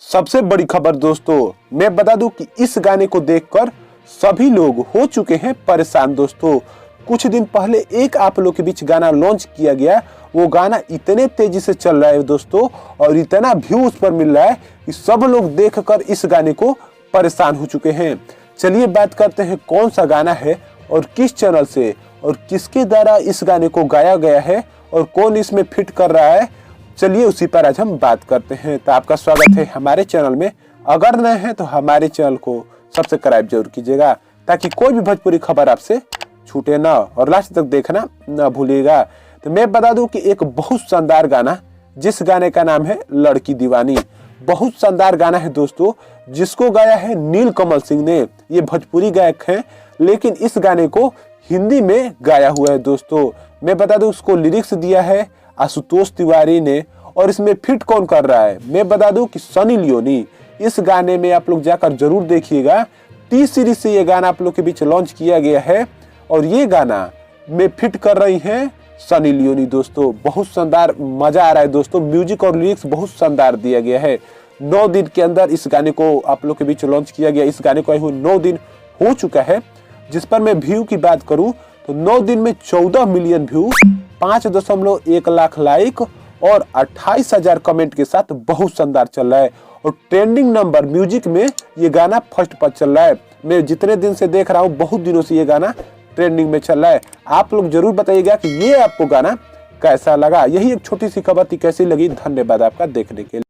सबसे बड़ी खबर दोस्तों, मैं बता दूं कि इस गाने को देखकर सभी लोग हो चुके हैं परेशान दोस्तों। कुछ दिन पहले एक आप लोग के बीच गाना लॉन्च किया गया। वो गाना इतने तेजी से चल रहा है दोस्तों और इतना व्यू उस पर मिल रहा है कि सब लोग देखकर इस गाने को परेशान हो चुके हैं। चलिए बात करते हैं कौन सा गाना है और किस चैनल से और किसके द्वारा इस गाने को गाया गया है और कौन इसमें फिट कर रहा है। चलिए उसी पर आज हम बात करते हैं। तो आपका स्वागत है हमारे चैनल में। अगर नए हैं तो हमारे चैनल को सब्सक्राइब जरूर कीजिएगा ताकि कोई भी भोजपुरी खबर आपसे छूटे ना, और लास्ट तक देखना ना भूलिएगा। तो मैं बता दूं कि एक बहुत शानदार गाना, जिस गाने का नाम है लड़की दीवानी, बहुत शानदार गाना है दोस्तों, जिसको गाया है नीलकमल सिंह ने। ये भोजपुरी गायक हैं लेकिन इस गाने को हिंदी में गाया हुआ है दोस्तों। मैं बता दूं उसको लिरिक्स दिया है आशुतोष तिवारी ने और इसमें फिट कौन कर रहा है, मैं बता दूं कि सनी लियोनी। इस गाने में आप लोग जाकर जरूर देखिएगा। टी सीरीज से ये गाना आप लोग के बीच लॉन्च किया गया है और ये गाना में फिट कर रही हैं सनी लियोनी दोस्तों। बहुत शानदार, मजा आ रहा है दोस्तों। म्यूजिक और लिरिक्स बहुत शानदार दिया गया है। 9 दिन के अंदर इस गाने को आप लोग के बीच लॉन्च किया गया। इस गाने को आए हुए 9 दिन हो चुका है। जिस पर मैं व्यू की बात करूं तो 9 दिन में 14 मिलियन व्यू, 5.1 लाख लाइक और 28,000 कमेंट के साथ बहुत शानदार चल रहा है। और ट्रेंडिंग नंबर म्यूजिक में ये गाना फर्स्ट पर चल रहा है। मैं जितने दिन से देख रहा हूँ, बहुत दिनों से ये गाना ट्रेंडिंग में चल रहा है। आप लोग जरूर बताइएगा कि ये आपको गाना कैसा लगा। यही एक छोटी सी खबर थी, कैसी लगी। धन्यवाद आपका देखने के लिए।